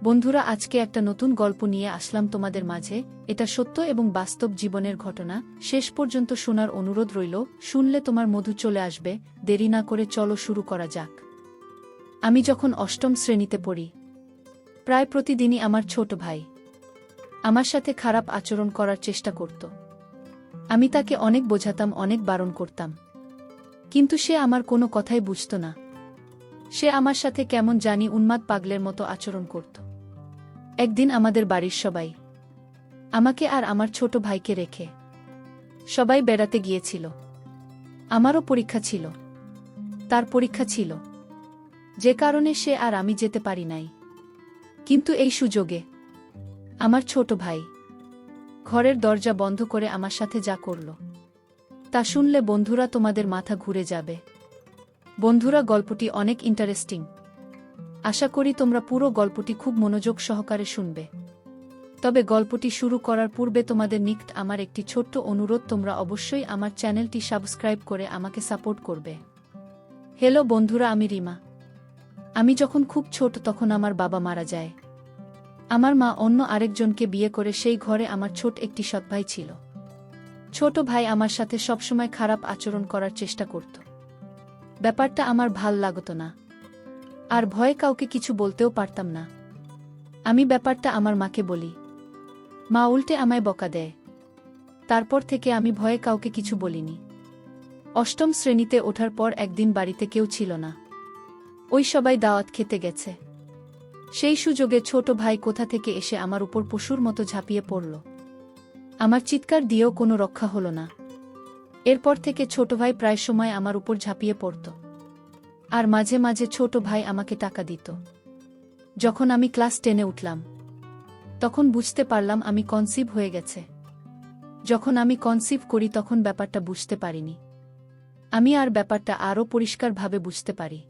বন্ধুরা, আজকে একটা নতুন গল্প নিয়ে আসলাম তোমাদের মাঝে। এটা সত্য এবং বাস্তব জীবনের ঘটনা। শেষ পর্যন্ত শোনার অনুরোধ রইল। শুনলে তোমার মধু চলে আসবে। দেরি না করে চলো শুরু করা যাক। আমি যখন অষ্টম শ্রেণীতে পড়ি, প্রায় প্রতিদিনই আমার ছোট ভাই আমার সাথে খারাপ আচরণ করার চেষ্টা করত। আমি তাকে অনেক বোঝাতাম, অনেক বারণ করতাম, কিন্তু সে আমার কোনো কথাই বুঝত না। সে আমার সাথে কেমন জানি উন্মাদ পাগলের মতো আচরণ করত। একদিন আমাদের বাড়ির সবাই আমাকে আর আমার ছোট ভাইকে রেখে সবাই বেড়াতে গিয়েছিল। আমারও পরীক্ষা ছিল, তার পরীক্ষা ছিল, যে কারণে সে আর আমি যেতে পারি নাই। কিন্তু এই সুযোগে আমার ছোট ভাই ঘরের দরজা বন্ধ করে আমার সাথে যা করল, তা শুনলে বন্ধুরা তোমাদের মাথা ঘুরে যাবে। বন্ধুরা, গল্পটি অনেক ইন্টারেস্টিং। আশা করি তোমরা পুরো গল্পটি খুব মনোযোগ সহকারে শুনবে। তবে গল্পটি শুরু করার পূর্বে তোমাদের নিকট আমার একটি ছোট্ট অনুরোধ, তোমরা অবশ্যই আমার চ্যানেলটি সাবস্ক্রাইব করে আমাকে সাপোর্ট করবে। হ্যালো বন্ধুরা, আমি রিমা। আমি যখন খুব ছোট তখন আমার বাবা মারা যায়। আমার মা অন্য আরেকজনকে বিয়ে করে সেই ঘরে আমার ছোট একটি সৎ ভাই ছিল। ছোট ভাই আমার সাথে সবসময় খারাপ আচরণ করার চেষ্টা করত। ব্যাপারটা আমার ভাল লাগত না, আর ভয়ে কাউকে কিছু বলতেও পারতাম না। আমি ব্যাপারটা আমার মাকে বলি, মা উল্টে আমায় বকা দেয়। তারপর থেকে আমি ভয়ে কাউকে কিছু বলিনি। অষ্টম শ্রেণীতে ওঠার পর একদিন বাড়িতে কেউ ছিল না। ওই সবাই দাওয়াত খেতে গেছে। সেই সুযোগে ছোট ভাই কোথা থেকে এসে আমার উপর পশুর মতো ঝাঁপিয়ে পড়ল। আমার চিৎকার দিয়েও কোনো রক্ষা হলো না। এরপর থেকে ছোট ভাই প্রায় সময় আমার উপর ঝাঁপিয়ে পড়ত, আর মাঝে মাঝে ছোট ভাই আমাকে টাকা দিত। যখন আমি ক্লাস 10-এ উঠলাম, তখন বুঝতে পারলাম আমি কনসিভ হয়ে গেছে। যখন আমি কনসিভ করি তখন ব্যাপারটা বুঝতে পারিনি। আমি আর ব্যাপারটা আরও পরিষ্কারভাবে বুঝতে পারি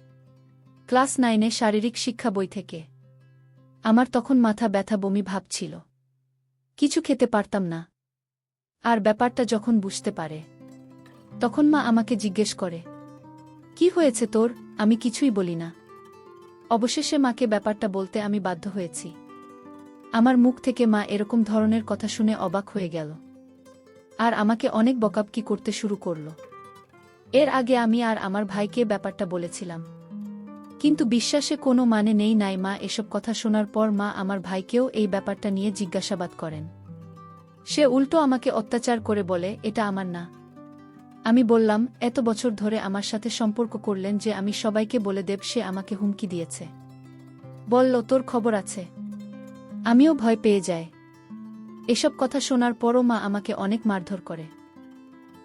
ক্লাস 9-এ শারীরিক শিক্ষা বই থেকে। আমার তখন মাথা ব্যথা, বমি ভাব ছিল, কিছু খেতে পারতাম না। আর ব্যাপারটা যখন বুঝতে পারে, তখন মা আমাকে জিজ্ঞেস করে, কি হয়েছে তোর? আমি কিছুই বলি না। অবশেষে মাকে ব্যাপারটা বলতে আমি বাধ্য হয়েছি। আমার মুখ থেকে মা এরকম ধরনের কথা শুনে অবাক হয়ে গেল, আর আমাকে অনেক বকাবকি করতে শুরু করল। এর আগে আমি আর আমার ভাইকে ব্যাপারটা বলেছিলাম, কিন্তু বিশ্বাসে কোনো মানে নেই নাই। মা এসব কথা শোনার পর মা আমার ভাইকেও এই ব্যাপারটা নিয়ে জিজ্ঞাসাবাদ করেন। সে উল্টো আমাকে অত্যাচার করে বলে, এটা আমার না। আমি বললাম, এত বছর ধরে আমার সাথে সম্পর্ক করলেন যে আমি সবাইকে বলে দেব সে আমাকে হুমকি দিয়েছে। বলল, তোর খবর আছে। আমিও ভয় পেয়ে যাই। এসব কথা শোনার পরও মা আমাকে অনেক মারধর করে।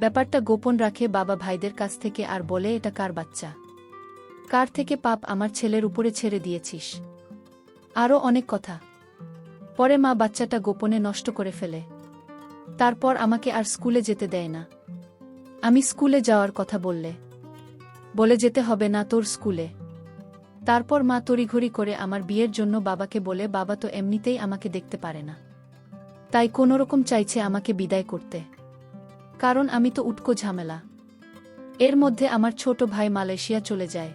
ব্যাপারটা গোপন রাখে বাবা ভাইদের কাছ থেকে, আর বলে, এটা কার বাচ্চা, কার থেকে পাপ আমার ছেলের উপরে ছেড়ে দিয়েছিস। আরও অনেক কথা। পরে মা বাচ্চাটা গোপনে নষ্ট করে ফেলে। তারপর আমাকে আর স্কুলে যেতে দেয় না। আমি স্কুলে যাওয়ার কথা বলে যেতে হবে না তোর স্কুলে। তারপর মা তড়িঘড়ি করে আমার বিয়ের জন্য বাবাকে বলে, বাবা তো এমনিতেই আমাকে দেখতে পারে না, তাই কোনোরকম চাইছে আমাকে বিদায় করতে, কারণ আমি তো উটকো ঝামেলা। এর মধ্যে আমার ছোট ভাই মালয়েশিয়া চলে যায়।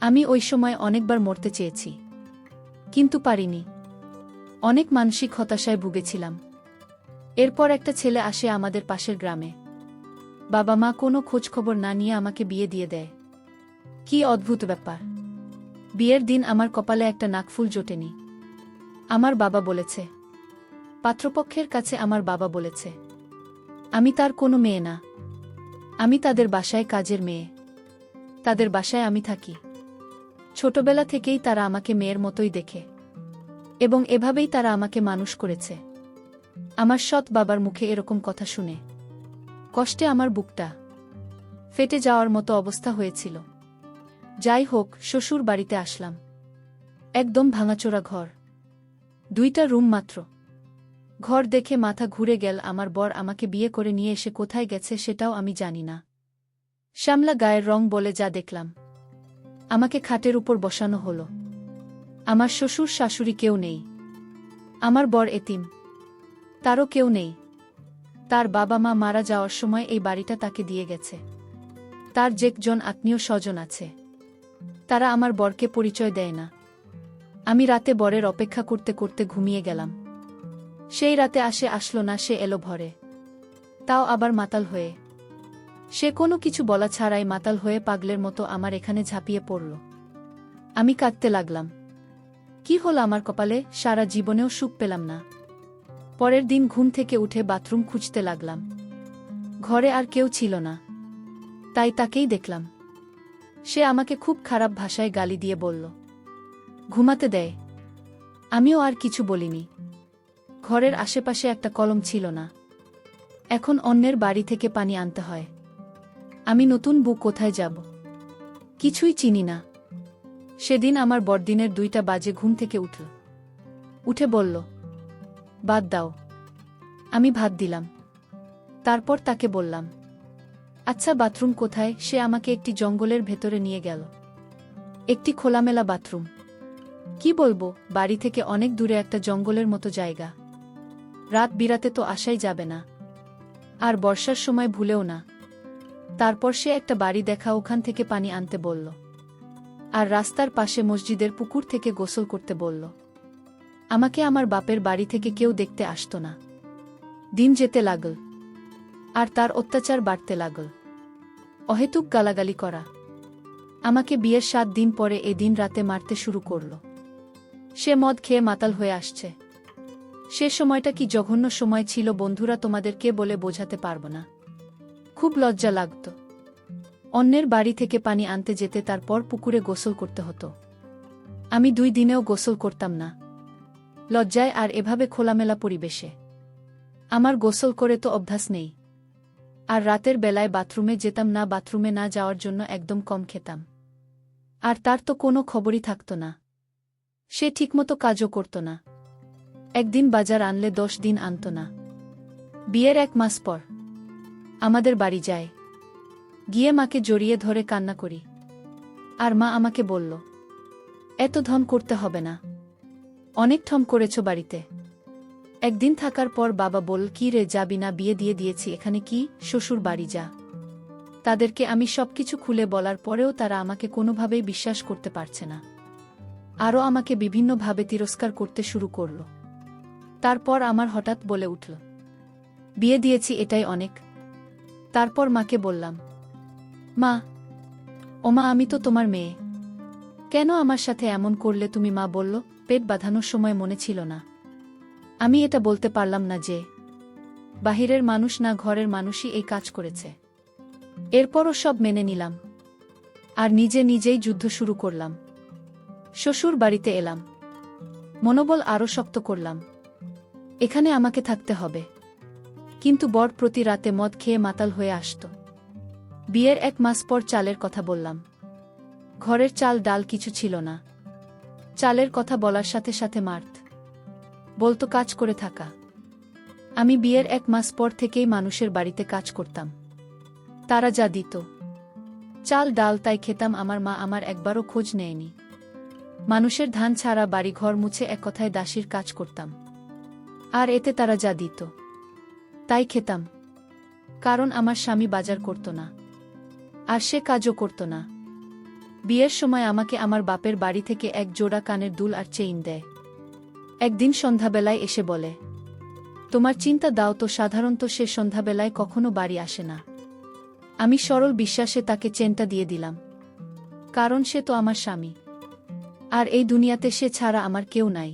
আমি ওই সময় অনেকবার মরতে চেয়েছি, কিন্তু পারিনি। অনেক মানসিক হতাশায় ভুগেছিলাম। এরপর একটা ছেলে আসে আমাদের পাশের গ্রামে। বাবা মা কোনো খোঁজখবর না নিয়ে আমাকে বিয়ে দিয়ে দেয়। কি অদ্ভুত ব্যাপার! বিয়ের দিন আমার কপালে একটা নাকফুল জোটেনি। আমার বাবা বলেছে, পাত্রপক্ষের কাছে আমার বাবা বলেছে, আমি তার কোনো মেয়ে না। আমি তাদের বাসায় কাজের মেয়ে। তাদের বাসায় আমি থাকি। ছোটবেলা থেকেই তারা আমাকে মেয়ের মতোই দেখে, এবং এভাবেই তারা আমাকে মানুষ করেছে। আমার সৎ বাবার মুখে এরকম কথা শুনে কষ্টে আমার বুকটা ফেটে যাওয়ার মতো অবস্থা হয়েছিল। যাই হোক, শ্বশুর বাড়িতে আসলাম। একদম ভাঙাচোরা ঘর, 2টা রুম মাত্র। ঘর দেখে মাথা ঘুরে গেল। আমার বর আমাকে বিয়ে করে নিয়ে এসে কোথায় গেছে সেটাও আমি জানি না। শ্যামলা গায়ের রং বলে যা দেখলাম। আমাকে খাটের উপর বসানো হলো। আমার শ্বশুর শাশুড়ি কেউ নেই। আমার বর এতিম, তারও কেউ নেই। তার বাবা মা মারা যাওয়ার সময় এই বাড়িটা তাকে দিয়ে গেছে। তার যে জন আত্মীয় স্বজন আছে, তারা আমার বরকে পরিচয় দেয় না। আমি রাতে বরের অপেক্ষা করতে করতে ঘুমিয়ে গেলাম। সেই রাতে আসলো না, সে এলো ভরে, তাও আবার মাতাল হয়ে। সে কোনো কিছু বলা ছাড়াই মাতাল হয়ে পাগলের মতো আমার এখানে ঝাঁপিয়ে পড়ল। আমি কাঁদতে লাগলাম। কি হল আমার কপালে, সারা জীবনেও সুখ পেলাম না। পরের দিন ঘুম থেকে উঠে বাথরুম খুঁজতে লাগলাম। ঘরে আর কেউ ছিল না, তাই তাকেই দেখলাম। সে আমাকে খুব খারাপ ভাষায় গালি দিয়ে বলল, ঘুমাতে দেয়। আমিও আর কিছু বলিনি। ঘরের আশেপাশে একটা কলম ছিল না। এখন অন্যের বাড়ি থেকে পানি আনতে হয়। আমি নতুন বউ, কোথায় যাব? কিছুই চিনি না। সেদিন আমার বড়দিনের 2টা বাজে ঘুম থেকে উঠল। উঠে বলল, বাদ দাও। আমি ভাত দিলাম। তারপর তাকে বললাম, আচ্ছা বাথরুম কোথায়? সে আমাকে একটি জঙ্গলের ভেতরে নিয়ে গেল। একটি খোলামেলা বাথরুম। কি বলবো, বাড়ি থেকে অনেক দূরে একটা জঙ্গলের মতো জায়গা। রাত বিরাতে তো আসাই যাবে না, আর বর্ষার সময় ভুলেও না। তারপর সে একটা বাড়ি দেখা, ওখান থেকে পানি আনতে বলল, আর রাস্তার পাশে মসজিদের পুকুর থেকে গোসল করতে বলল। আমাকে আমার বাপের বাড়ি থেকে কেউ দেখতে আসতো না। দিন যেতে লাগল, আর তার অত্যাচার বাড়তে লাগল। অহেতুক গালাগালি করা। আমাকে বিয়ের 7 দিন পরে এদিন রাতে মারতে শুরু করল। সে মদ খেয়ে মাতাল হয়ে আসছে। সে সময়টা কি জঘন্য সময় ছিল বন্ধুরা, তোমাদেরকে বলে বোঝাতে পারব না। খুব লজ্জা লাগত। অন্যের বাড়ি থেকে পানি আনতে যেতে, তারপর পুকুরে গোসল করতে হতো। আমি 2 দিনেও গোসল করতাম না, লজ্জায়। আর এভাবে খোলামেলা পরিবেশে আমার গোসল করে তো অভ্যাস নেই। আর রাতের বেলায় বাথরুমে যেতাম না। বাথরুমে না যাওয়ার জন্য একদম কম খেতাম। আর তার তো কোনো খবরই থাকত না। সে ঠিকমতো কাজও করত না। একদিন বাজার আনলে 10 দিন আনত না। বিয়ের 1 মাস পর আমাদের বাড়ি যায়। গিয়ে মাকে জড়িয়ে ধরে কান্না করি। আর মা আমাকে বলল, এত ধম করতে হবে না, অনেক ঠম করেছ বাড়িতে। একদিন থাকার পর বাবা বলল, কি রে, যাবি না? বিয়ে দিয়ে দিয়েছি, এখানে কি? শ্বশুর বাড়ি যা। তাদেরকে আমি সবকিছু খুলে বলার পরেও তারা আমাকে কোনোভাবেই বিশ্বাস করতে পারছে না। আরও আমাকে বিভিন্নভাবে তিরস্কার করতে শুরু করল। তারপর আমার হঠাৎ বলে উঠল, বিয়ে দিয়েছি, এটাই অনেক। তারপর মাকে বললাম, মা, ওমা, আমি তো তোমার মেয়ে, কেন আমার সাথে এমন করলে তুমি? মা বলল, পেট বাঁধানোর সময় মনে ছিল না। আমি এটা বলতে পারলাম না যে বাহিরের মানুষ না, ঘরের মানুষই এই কাজ করেছে। এরপরও সব মেনে নিলাম, আর নিজেই যুদ্ধ শুরু করলাম। শ্বশুর বাড়িতে এলাম, মনোবল আরও শক্ত করলাম। এখানে আমাকে থাকতে হবে। কিন্তু বর প্রতি রাতে মদ খেয়ে মাতাল হয়ে আসত। বিয়ের 1 মাস পর চালের কথা বললাম। ঘরের চাল ডাল কিছু ছিল না। চালের কথা বলার সাথে সাথে মারত, বলতো কাজ করে থাকা। আমি বিয়ের 1 মাস পর থেকেই মানুষের বাড়িতে কাজ করতাম। তারা যা দিত, চাল ডাল, তাই খেতাম। আমার মা আমার একবারও খোঁজ নেয়নি। মানুষের ধান ছাড়া বাড়ি ঘর মুছে, এক কথায় দাসীর কাজ করতাম। আর এতে তারা যা দিত তাই খেতাম, কারণ আমার স্বামী বাজার করত না, আর সে কাজও করত না। বিয়ের সময় আমাকে আমার বাপের বাড়ি থেকে 1 জোড়া কানের দুল আর চেইন দেয়। একদিন সন্ধ্যাবেলায় এসে বলে, তোমার চিন্তা দাও তো। সাধারণত সে সন্ধ্যাবেলায় কখনো বাড়ি আসে না। আমি সরল বিশ্বাসে তাকে চেনটা দিয়ে দিলাম, কারণ সে তো আমার স্বামী, আর এই দুনিয়াতে সে ছাড়া আমার কেউ নাই।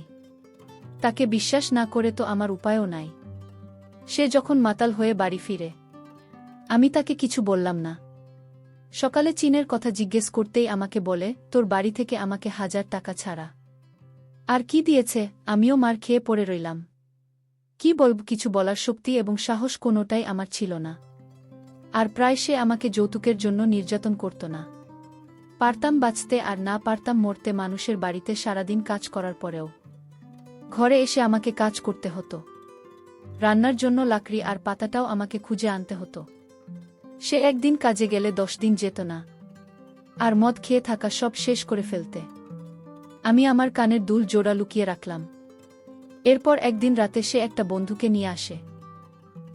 তাকে বিশ্বাস না করে তো আমার উপায়ও নাই। সে যখন মাতাল হয়ে বাড়ি ফিরে, আমি তাকে কিছু বললাম না। সকালে চীনের কথা জিজ্ঞেস করতেই আমাকে বলে, তোর বাড়ি থেকে আমাকে 1000 টাকা ছাড়া আর কি দিয়েছে। আমিও মার খেয়ে পড়ে রইলাম। কি বলব, কিছু বলার শক্তি এবং সাহস কোনোটাই আমার ছিল না। আর প্রায় সে আমাকে যৌতুকের জন্য নির্যাতন করত না। পারতাম বাঁচতে আর না পারতাম মরতে। মানুষের বাড়িতে সারাদিন কাজ করার পরেও ঘরে এসে আমাকে কাজ করতে হতো। রান্নার জন্য লাকড়ি আর পাতাটাও আমাকে খুঁজে আনতে হতো। সে একদিন কাজে গেলে 10 দিন যেত না, আর মদ খেয়ে থাকা সব শেষ করে ফেলতে। আমি আমার কানের দুল জোড়া লুকিয়ে রাখলাম। এরপর একদিন রাতে সে একটা বন্ধুকে নিয়ে আসে।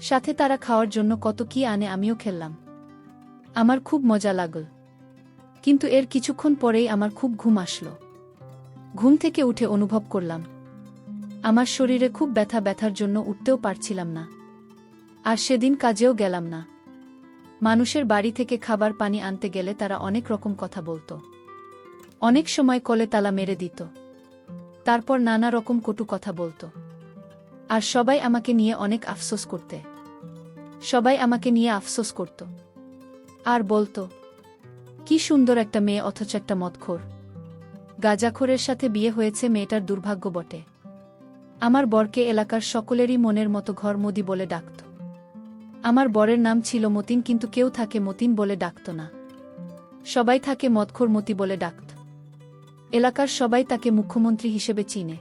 সাথে তারা খাওয়ার জন্য কত কি আনে, আমিও খেললাম। আমার খুব মজা লাগল। কিন্তু এর কিছুক্ষণ পরেই আমার খুব ঘুম আসলো। ঘুম থেকে উঠে অনুভব করলাম আমার শরীরে খুব ব্যথার জন্য উঠতেও পারছিলাম না। আর সেদিন কাজেও গেলাম না। মানুষের বাড়ি থেকে খাবার পানি আনতে গেলে তারা অনেক রকম কথা বলতো। অনেক সময় কলে তালা মেরে দিত। তারপর নানা রকম কটু কথা বলতো। আর সবাই আমাকে নিয়ে অনেক আফসোস করতে। সবাই আমাকে নিয়ে আফসোস করত। আর বলতো, কি সুন্দর একটা মেয়ে, অথচ একটা মদখোর গাঁজাখোরের সাথে বিয়ে হয়েছে, মেয়েটার দুর্ভাগ্য বটে। আমার বরকে এলাকার সকলেরই মনের মতো ঘরমদি বলে ডাকত। আমার বরের নাম ছিল মতিন, কিন্তু কেউ তাকে মতিন বলে ডাকত না। সবাই তাকে মদখোর মতি বলে ডাকত। এলাকার সবাই তাকে মুখ্যমন্ত্রী হিসেবে চিনে।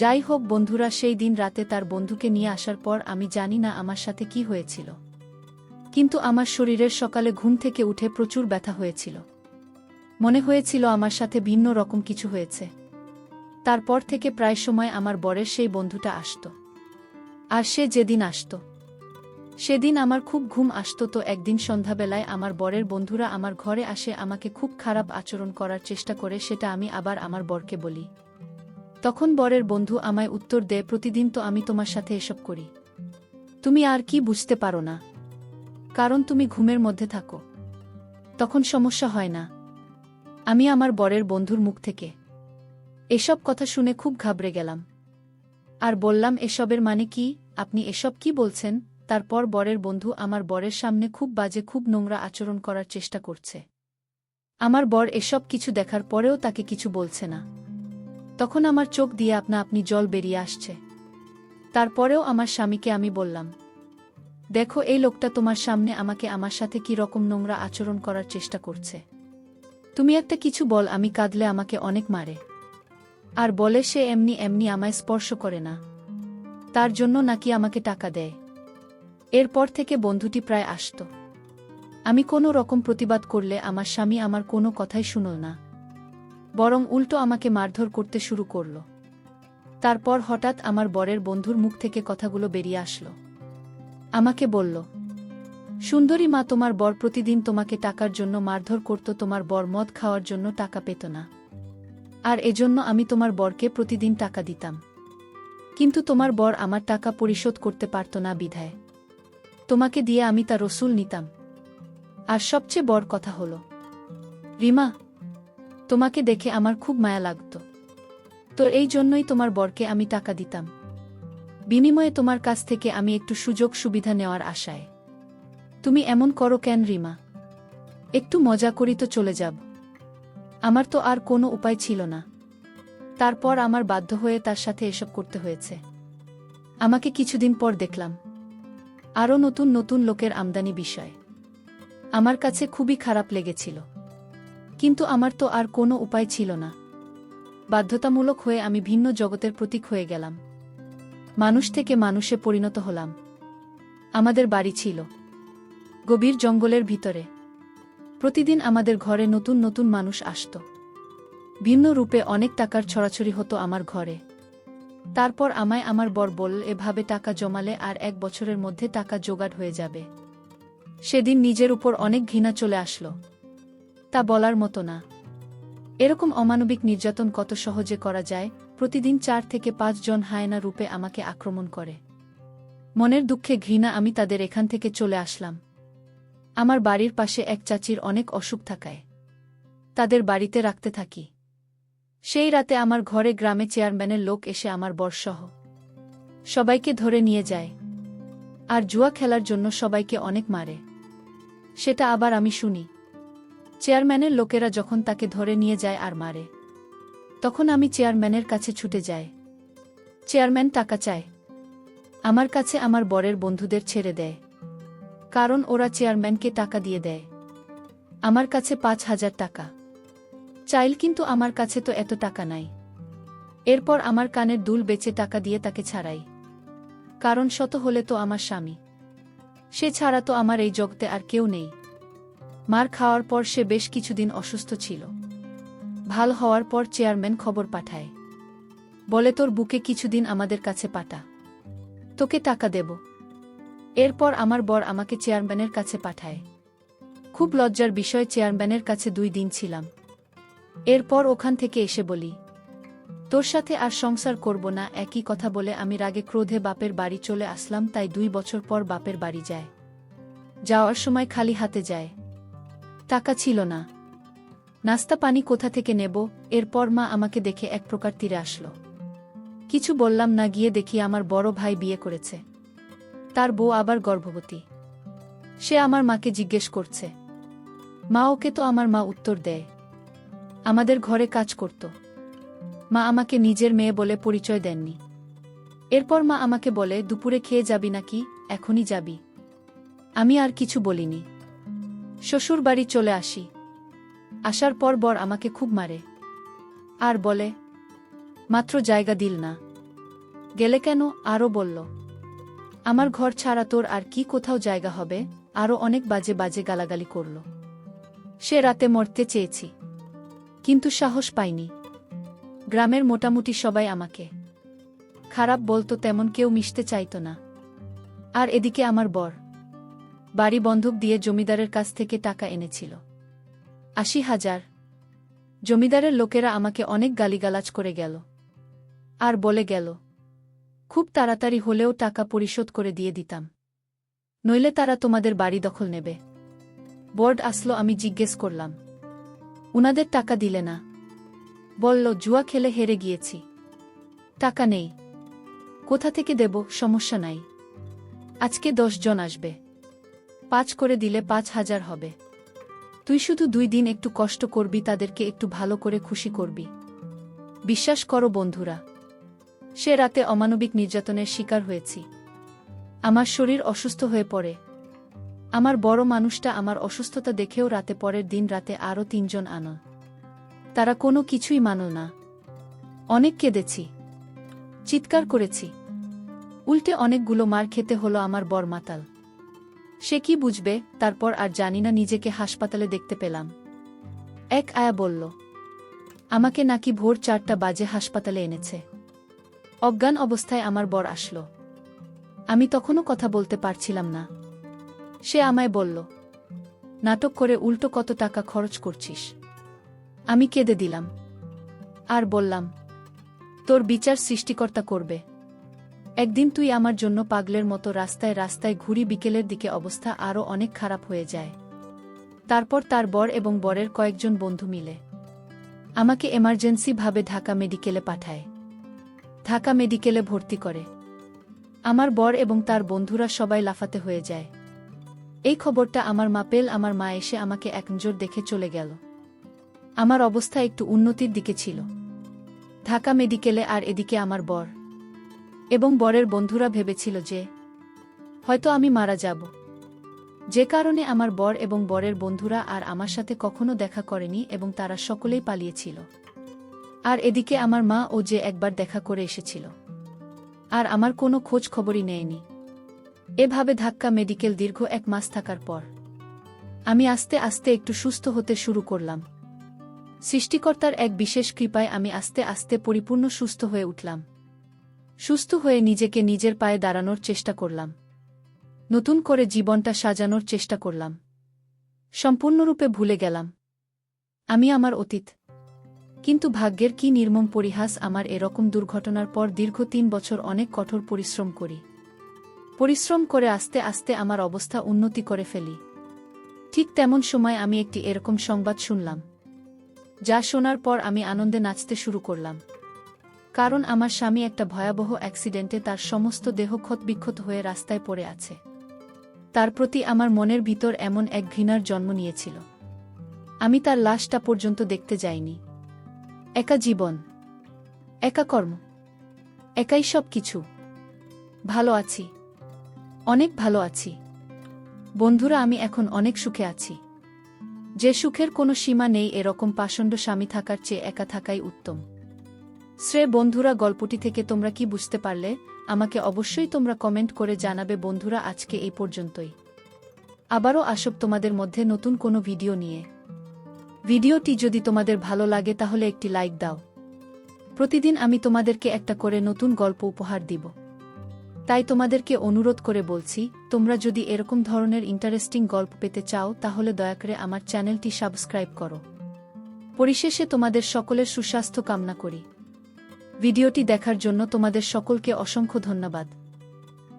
যাই হোক বন্ধুরা, সেই দিন রাতে তার বন্ধুকে নিয়ে আসার পর আমি জানি না আমার সাথে কি হয়েছিল, কিন্তু আমার শরীরের সকালে ঘুম থেকে উঠে প্রচুর ব্যথা হয়েছিল। মনে হয়েছিল আমার সাথে ভিন্ন রকম কিছু হয়েছে। তারপর থেকে প্রায় সময় আমার বরের সেই বন্ধুটা আসত। আর সে যেদিন আসত সেদিন আমার খুব ঘুম আসত। তো একদিন সন্ধ্যাবেলায় আমার বরের বন্ধুরা আমার ঘরে আসে, আমাকে খুব খারাপ আচরণ করার চেষ্টা করে। সেটা আমি আবার আমার বরকে বলি। তখন বরের বন্ধু আমায় উত্তর দেয়, প্রতিদিন তো আমি তোমার সাথে এসব করি, তুমি আর কি বুঝতে পারো না? কারণ তুমি ঘুমের মধ্যে থাকো, তখন সমস্যা হয় না। আমি আমার বরের বন্ধুর মুখ থেকে এসব কথা শুনে খুব ঘাবড়ে গেলাম। আর বললাম, এসবের মানে কি? আপনি এসব কি বলছেন? তারপর বরের বন্ধু আমার বরের সামনে খুব বাজে, খুব নোংরা আচরণ করার চেষ্টা করছে। আমার বর এসব কিছু দেখার পরেও তাকে কিছু বলছে না। তখন আমার চোখ দিয়ে আপনা আপনি জল বেরিয়ে আসছে। তারপরেও আমার স্বামীকে আমি বললাম, দেখো, এই লোকটা তোমার সামনে আমাকে আমার সাথে কি রকম নোংরা আচরণ করার চেষ্টা করছে। তুমি একটা কিছু বল। আমি কাঁদলে আমাকে অনেক মারে। আর বলে সে এমনি এমনি আমায় স্পর্শ করে না, তার জন্য নাকি আমাকে টাকা দেয়। এরপর থেকে বন্ধুটি প্রায় আসত। আমি কোনো রকম প্রতিবাদ করলে আমার স্বামী আমার কোনো কথাই শুনল না, বরং উল্টো আমাকে মারধর করতে শুরু করল। তারপর হঠাৎ আমার বরের বন্ধুর মুখ থেকে কথাগুলো বেরিয়ে আসলো। আমাকে বলল, সুন্দরী মা, তোমার বর প্রতিদিন তোমাকে টাকার জন্য মারধর করত। তোমার বর মদ খাওয়ার জন্য টাকা পেত না, আর এজন্য আমি তোমার বরকে প্রতিদিন টাকা দিতাম। কিন্তু তোমার বর আমার টাকা পরিশোধ করতে পারত না, বিধায় তোমাকে দিয়ে আমি তার রসুল নিতাম। আর সবচেয়ে বড় কথা হলো, রিমা, তোমাকে দেখে আমার খুব মায়া লাগত। তো এই জন্যই তোমার বরকে আমি টাকা দিতাম, বিনিময়ে তোমার কাছ থেকে আমি একটু সুযোগ সুবিধা নেওয়ার আশায়। তুমি এমন করো কেন রিমা? একটু মজা করি তো চলে যাব। আমার তো আর কোনো উপায় ছিল না। তারপর আমার বাধ্য হয়ে তার সাথে এসব করতে হয়েছে। আমাকে কিছুদিন পর দেখলাম আরও নতুন নতুন লোকের আমদানি বিষয়। আমার কাছে খুবই খারাপ লেগেছিল, কিন্তু আমার তো আর কোনো উপায় ছিল না। বাধ্যতামূলক হয়ে আমি ভিন্ন জগতের প্রতীক হয়ে গেলাম। মানুষ থেকে মানুষে পরিণত হলাম। আমাদের বাড়ি ছিল গভীর জঙ্গলের ভিতরে। প্রতিদিন আমাদের ঘরে নতুন নতুন মানুষ আসত। ভিন্ন রূপে অনেক টাকার ছড়াছড়ি হতো আমার ঘরে। তারপর আমায় আমার বর বলল, এভাবে টাকা জমালে আর 1 বছরের মধ্যে টাকা জোগাড় হয়ে যাবে। সেদিন নিজের উপর অনেক ঘৃণা চলে আসলো। তা বলার মতো না। এরকম অমানবিক নির্যাতন কত সহজে করা যায়। প্রতিদিন 4 থেকে 5 জন হায়না রূপে আমাকে আক্রমণ করে। মনের দুঃখে ঘৃণা আমি তাদের এখান থেকে চলে আসলাম। আমার বাড়ির পাশে এক চাচির অনেক অসুখ থাকায় তাদের বাড়িতে রাখতে থাকি। সেই রাতে আমার ঘরে গ্রামে চেয়ারম্যানের লোক এসে আমার বরসহ সবাইকে ধরে নিয়ে যায়, আর জুয়া খেলার জন্য সবাইকে অনেক মারে। সেটা আবার আমি শুনি। চেয়ারম্যানের লোকেরা যখন তাকে ধরে নিয়ে যায় আর মারে, তখন আমি চেয়ারম্যানের কাছে ছুটে যাই। চেয়ারম্যান টাকা চায় আমার কাছে। আমার বরের বন্ধুদের ছেড়ে দেয়, কারণ ওরা চেয়ারম্যানকে টাকা দিয়ে দেয়। আমার কাছে 5,000 টাকা চাইল, কিন্তু আমার কাছে তো এত টাকা নাই। এরপর আমার কানের দুল বেচে টাকা দিয়ে তাকে ছাড়াই, কারণ শত হলে তো আমার স্বামী, সে ছাড়া তো আমার এই জগতে আর কেউ নেই। মার খাওয়ার পর সে বেশ কিছুদিন অসুস্থ ছিল। ভাল হওয়ার পর চেয়ারম্যান খবর পাঠায়, বলে তোর বুকে কিছুদিন আমাদের কাছে পাঠা, তোকে টাকা দেব। এরপর আমার বর আমাকে চেয়ারম্যানের কাছে পাঠায়। খুব লজ্জার বিষয়, চেয়ারম্যানের কাছে 2 দিন ছিলাম। এরপর ওখান থেকে এসে বলি, তোর সাথে আর সংসার করব না একই কথা বলে আমি রাগে ক্রোধে বাপের বাড়ি চলে আসলাম। তাই 2 বছর পর বাপের বাড়ি যায়। যাওয়ার সময় খালি হাতে যায়। টাকা ছিল না। নাস্তা পানি কোথা থেকে নেব? এরপর মা আমাকে দেখে এক প্রকার তীরে আসলো। কিছু বললাম না। গিয়ে দেখি আমার বড় ভাই বিয়ে করেছে। তার বউ আবার গর্ভবতী। সে আমার মাকে জিজ্ঞেস করছে। মা ওকে তো আমার মা উত্তর দেয়, আমাদের ঘরে কাজ করত। মা আমাকে নিজের মেয়ে বলে পরিচয় দেননি। এরপর মা আমাকে বলে, দুপুরে খেয়ে যাবি নাকি? এখনই যাবি? আমি আর কিছু বলিনি। শ্বশুর বাড়ি চলে আসি। আসার পর বর আমাকে খুব মারে আর বলে, মাত্র জায়গা দিল না, গেলে কেন? আরও বলল, আমার ঘর ছাড়া তোর আর কি কোথাও জায়গা হবে? আরও অনেক বাজে বাজে গালাগালি করল। সে রাতে মরতে চেয়েছি, কিন্তু সাহস পাইনি। গ্রামের মোটামুটি সবাই আমাকে খারাপ বলতো, তেমন কেউ মিশতে চাইত না। আর এদিকে আমার বর বাড়ি বন্ধক দিয়ে জমিদারের কাছ থেকে টাকা এনেছিল 80,000। জমিদারের লোকেরা আমাকে অনেক গালিগালাজ করে গেল আর বলে গেল, খুব তাড়াতাড়ি হলেও টাকা পরিশোধ করে দিয়ে দিতাম, নইলে তারা তোমাদের বাড়ি দখল নেবে। বোর্ড আসলো। আমি জিজ্ঞেস করলাম, উনাদের টাকা দিলে না? বলল, জুয়া খেলে হেরে গিয়েছি, টাকা নেই। কোথা থেকে দেব? সমস্যা নাই, আজকে 10 জন আসবে, 5 করে দিলে 5,000 হবে। তুই শুধু 2 দিন একটু কষ্ট করবি, তাদেরকে একটু ভালো করে খুশি করবি। বিশ্বাস করো বন্ধুরা, সে রাতে অমানবিক নির্যাতনের শিকার হয়েছি। আমার শরীর অসুস্থ হয়ে পড়ে। আমার বড় মানুষটা আমার অসুস্থতা দেখেও রাতে পরের দিন রাতে আরও 3 জন আনো। তারা কোনো কিছুই মানল না। অনেক কেঁদেছি, চিৎকার করেছি, উল্টে অনেকগুলো মার খেতে হলো। আমার বর মাতাল, সে কি বুঝবে? তারপর আর জানি না, নিজেকে হাসপাতালে দেখতে পেলাম। এক আয়া বলল, আমাকে নাকি ভোর 4টা বাজে হাসপাতালে এনেছে। অজ্ঞান অবস্থায় আমার বর আসলো। আমি তখনও কথা বলতে পারছিলাম না। সে আমায় বলল, নাটক করে উল্টো কত টাকা খরচ করছিস। আমি কেঁদে দিলাম আর বললাম, তোর বিচার সৃষ্টিকর্তা করবে। একদিন তুই আমার জন্য পাগলের মতো রাস্তায় রাস্তায় ঘুরি। বিকেলের দিকে অবস্থা আরও অনেক খারাপ হয়ে যায়। তারপর তার বর এবং বরের কয়েকজন বন্ধু মিলে আমাকে এমার্জেন্সি ভাবে ঢাকা মেডিকেলে পাঠায়। ঢাকা মেডিকেলে ভর্তি করে। আমার বর এবং তার বন্ধুরা সবাই লাফাতে হয়ে যায়। এই খবরটা আমার মা পেল। আমার মা এসে আমাকে এক নজর দেখে চলে গেল। আমার অবস্থা একটু উন্নতির দিকে ছিল। ঢাকা মেডিকেলে আর এদিকে আমার বর এবং বরের বন্ধুরা ভেবেছিল যে হয়তো আমি মারা যাব, যে কারণে আমার বর এবং বরের বন্ধুরা আর আমার সাথে কখনো দেখা করেনি এবং তারা সকলেই পালিয়েছিল। আর এদিকে আমার মা ও যে একবার দেখা করে এসেছিল আর আমার কোনো খোঁজ খবরই নেয়নি। এভাবে ঢাকা মেডিকেল দীর্ঘ 1 মাস থাকার পর আমি আস্তে আস্তে একটু সুস্থ হতে শুরু করলাম। সৃষ্টিকর্তার এক বিশেষ কৃপায় আমি আস্তে আস্তে পরিপূর্ণ সুস্থ হয়ে উঠলাম। সুস্থ হয়ে নিজেকে নিজের পায়ে দাঁড়ানোর চেষ্টা করলাম। নতুন করে জীবনটা সাজানোর চেষ্টা করলাম। সম্পূর্ণরূপে ভুলে গেলাম আমি আমার অতীত। কিন্তু ভাগ্যের কি নির্মম পরিহাস, আমার এরকম দুর্ঘটনার পর দীর্ঘ 3 বছর অনেক কঠোর পরিশ্রম করি। পরিশ্রম করে আস্তে আস্তে আমার অবস্থা উন্নতি করে ফেলি। ঠিক তেমন সময় আমি একটি এরকম সংবাদ শুনলাম, যা শোনার পর আমি আনন্দে নাচতে শুরু করলাম। কারণ আমার স্বামী একটা ভয়াবহ অ্যাক্সিডেন্টে তার সমস্ত দেহ ক্ষতবিক্ষত হয়ে রাস্তায় পড়ে আছে। তার প্রতি আমার মনের ভিতর এমন এক ঘৃণার জন্ম নিয়েছিল, আমি তার লাশটা পর্যন্ত দেখতে যাইনি। একা জীবন, একা কর্ম, একাই সব কিছু। ভালো আছি, অনেক ভালো আছি বন্ধুরা। আমি এখন অনেক সুখে আছি। যে সুখের কোনো সীমা নেই। এরকম পাষণ্ড স্বামী থাকার চেয়ে একা থাকাই উত্তম। বন্ধুরা, গল্পটি থেকে তোমরা কি বুঝতে পারলে আমাকে অবশ্যই তোমরা কমেন্ট করে জানাবে। বন্ধুরা, আজকে এই পর্যন্তই। আবারও আসব তোমাদের মধ্যে নতুন কোনো ভিডিও নিয়ে। ভিডিওটি যদি তোমাদের ভালো লাগে তাহলে একটি লাইক দাও। প্রতিদিন আমি তোমাদেরকে একটা করে নতুন গল্প উপহার দিব। তাই তোমাদেরকে অনুরোধ করে বলছি, তোমরা যদি এরকম ধরনের ইন্টারেস্টিং গল্প পেতে চাও তাহলে দয়া করে আমার চ্যানেলটি সাবস্ক্রাইব করো। পরিশেষে তোমাদের সকলের সুস্বাস্থ্য কামনা করি। ভিডিওটি দেখার জন্য তোমাদের সকলকে অসংখ্য ধন্যবাদ।